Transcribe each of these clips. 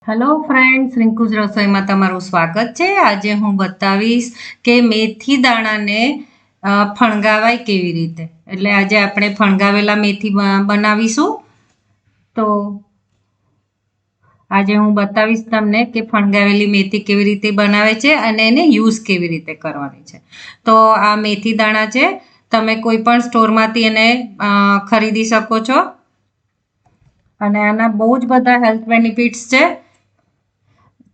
Hello friends, રિંકુજ રસોઈમાં તમારું સ્વાગત છે. આજે હું બતાવીશ કે મેથી દાણાને ફણગાવાય કેવી રીતે. એટલે આજે આપણે ફણગાવેલા મેથી બનાવીશું. તો આજે હું બતાવીશ તમને કે ફણગાવેલી મેથી કેવી રીતે બનાવે છે અને એને યુઝ કેવી રીતે કરવાની છે. તો આ મેથી દાણા છે, તમે કોઈ પણ સ્ટોરમાંથી એને ખરીદી શકો છો અને આના બહુ જ બધા હેલ્થ બેનિફિટ્સ છે.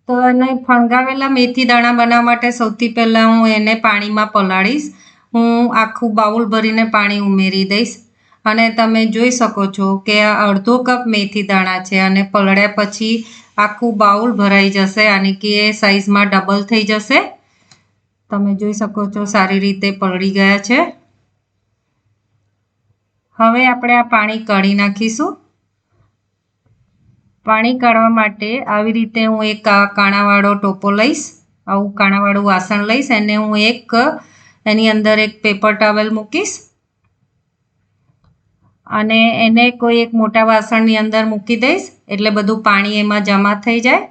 તો એને ફણગાવેલા મેથી દાણા બનાવવા માટે સૌથી પહેલાં હું એને પાણીમાં પલાળીશ. હું આખું બાઉલ ભરીને પાણી ઉમેરી દઈશ અને તમે જોઈ શકો છો કે આ અડધો કપ મેથી દાણા છે અને પલળ્યા પછી આખું બાઉલ ભરાઈ જશે, આની કે સાઈઝમાં ડબલ થઈ જશે. તમે જોઈ શકો છો સારી રીતે પલળી ગયા છે. હવે આપણે આ પાણી કાઢી નાખીશું. પાણી કાઢવા માટે આવી રીતે હું એક કાણાવાળો ટોપો લઈશ, આવું કાણાવાળું વાસણ લઈશ. એને હું એની અંદર એક પેપર ટોવેલ મૂકીશ અને એને કોઈ એક મોટા વાસણની અંદર મૂકી દઈશ એટલે બધું પાણી એમાં જમા થઈ જાય.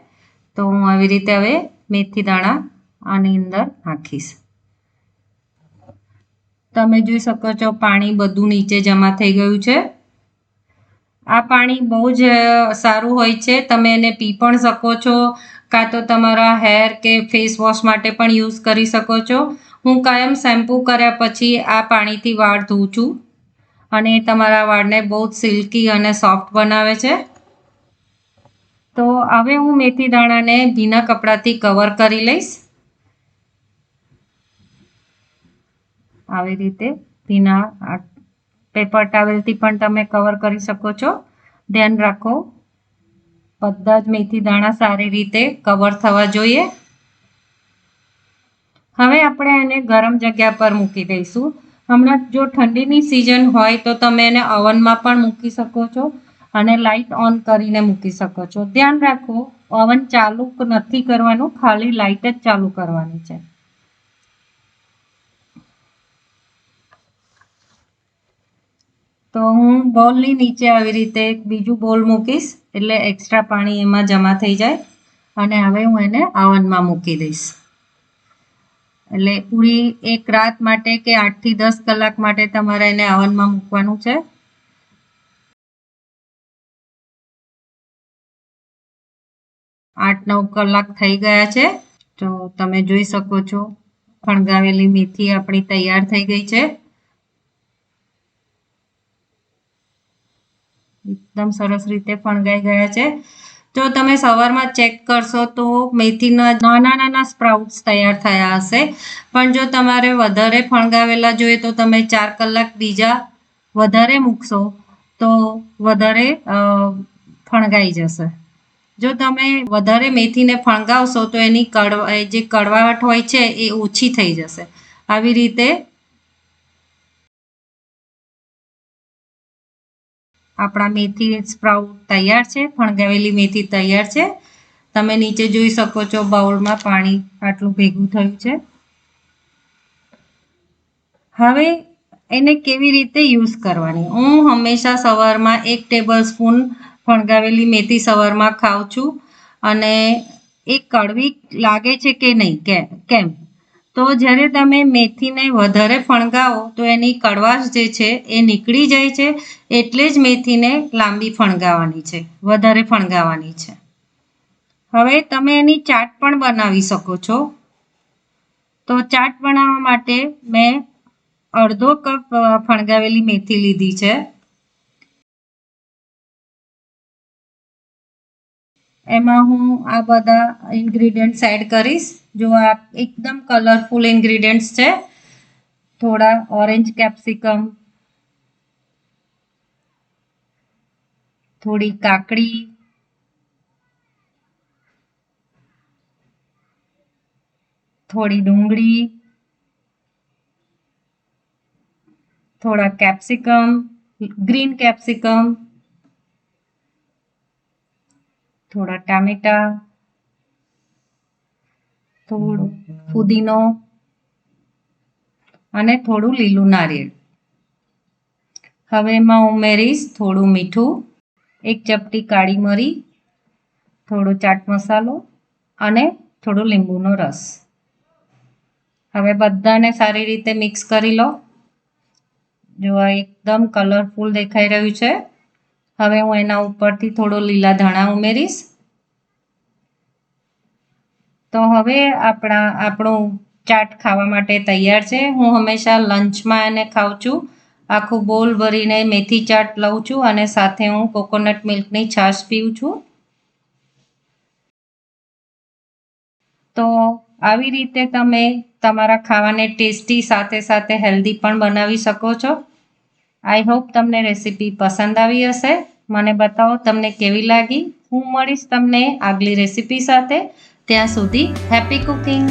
તો હું આવી રીતે હવે મેથી દાણા આની અંદર નાખીશ. તમે જોઈ શકો છો પાણી બધું નીચે જમા થઈ ગયું છે. આ પાણી બહુ જ સારું હોય છે. તમે એને પી પણ શકો છો, કાં તો તમારા હેર કે ફેસ વોશ માટે પણ યુઝ કરી શકો છો. હું કાયમ શેમ્પૂ કર્યા પછી આ પાણીથી વાળ ધોઉં છું અને તમારા વાળને બહુ જ સિલ્કી અને સોફ્ટ બનાવે છે. તો હવે હું મેથી દાણાને ભીના કપડાથી કવર કરી લઈશ. આવી રીતે ભીના પેપર ટાવેલથી પણ તમે કવર કરી શકો છો. ધ્યાન રાખો બધા જ મેથી દાણા સારી રીતે કવર થવા જોઈએ. હવે આપણે એને ગરમ જગ્યા પર મૂકી દઈશું. હમણાં જો ઠંડીની સિઝન હોય તો તમે એને ઓવનમાં પણ મૂકી શકો છો અને લાઇટ ઓન કરીને મૂકી શકો છો. ધ્યાન રાખો ઓવન ચાલુ નથી કરવાનું, ખાલી લાઇટ જ ચાલુ કરવાની છે. તો હું બોલની નીચે આવી રીતે બીજું બોલ મૂકીશ એટલે એક્સ્ટ્રા પાણી એમાં જમા થઈ જાય અને હવે હું એને ઓવનમાં મૂકી દઈશ. એટલે પૂરી એક રાત માટે કે 8 થી 10 કલાક માટે તમારે એને ઓવનમાં મૂકવાનું છે. 8-9 કલાક થઈ ગયા છે. તો તમે જોઈ શકો છો ફણગાવેલી મેથી આપણી તૈયાર થઈ ગઈ છે. એકદમ સરસ રીતે ફણગાઈ ગયા છે. જો તમે સવારમાં ચેક કરશો તો મેથીના નાના સ્પ્રાઉટ્સ તૈયાર થયા હશે. પણ જો તમારે વધારે ફણગાવેલા જોઈએ તો તમે 4 કલાક બીજા વધારે મૂકશો તો વધારે ફણગાઈ જશે. જો તમે વધારે મેથીને ફણગાવશો તો એની જે કડવાટ હોય છે એ ઓછી થઈ જશે. આવી રીતે આપણા મેથી સ્પ્રાઉટ તૈયાર છે. ફણગાવેલી મેથી તૈયાર છે. તમે નીચે જોઈ શકો છો બાઉલમાં પાણી આટલું ભેગું થયું છે. હવે એને કેવી રીતે યુઝ કરવાની. હું હંમેશા સવારમાં 1 ટેબલ સ્પૂન ફણગાવેલી મેથી સવારમાં ખાઉં છું અને એ કડવી લાગે છે કે નહીં કેમ તો જ્યારે તમે મેથીને વધારે ફણગાવો તો એની કડવાશ જે છે એ નીકળી જાય છે. એટલે જ મેથીને લાંબી ફણગાવવાની છે, વધારે ફણગાવવાની છે. હવે તમે એની ચાટ પણ બનાવી શકો છો. તો ચાટ બનાવવા માટે મેં અડધો કપ ફણગાવેલી મેથી લીધી છે. એમાં હું આ બધા ઇન્ગ્રીડિયન્ટ્સ એડ કરીશ. જો આ એકદમ કલરફુલ ઇન્ગ્રીડિયન્ટ્સ છે. થોડા ઓરેન્જ કેપ્સિકમ, થોડી કાકડી, થોડી ડુંગળી, થોડા કેપ્સિકમ, ગ્રીન કેપ્સિકમ, થોડા ટામેટા, થોડું ફુદીનો અને થોડું લીલું નારિયેળ. હવે એમાં ઉમેરીશ થોડું મીઠું, 1 ચપટી કાળી મરી, થોડો ચાટ મસાલો અને થોડો લીંબુનો રસ. હવે બધાને સારી રીતે મિક્સ કરી લો. જો આ એકદમ કલરફુલ દેખાઈ રહ્યું છે. હવે હું એના ઉપરથી થોડો લીલા ધાણા ઉમેરીશ. તો હવે આપણું ચાટ ખાવા માટે તૈયાર છે. હું હંમેશા લંચમાં એને ખાઉં છું. આખું બોલ ભરીને મેથી ચાટ લઉં છું અને સાથે હું કોકોનટ મિલ્કની છાશ પીઉં છું. તો આવી રીતે તમે તમારા ખાવાને ટેસ્ટી સાથે સાથે હેલ્ધી પણ બનાવી શકો છો. આઈ હોપ તમને રેસીપી પસંદ આવી હશે. મને બતાવો તમને કેવી લાગી. હું મળીશ તમને આગલી રેસીપી સાથે. ત્યાં સુધી હેપી કુકિંગ.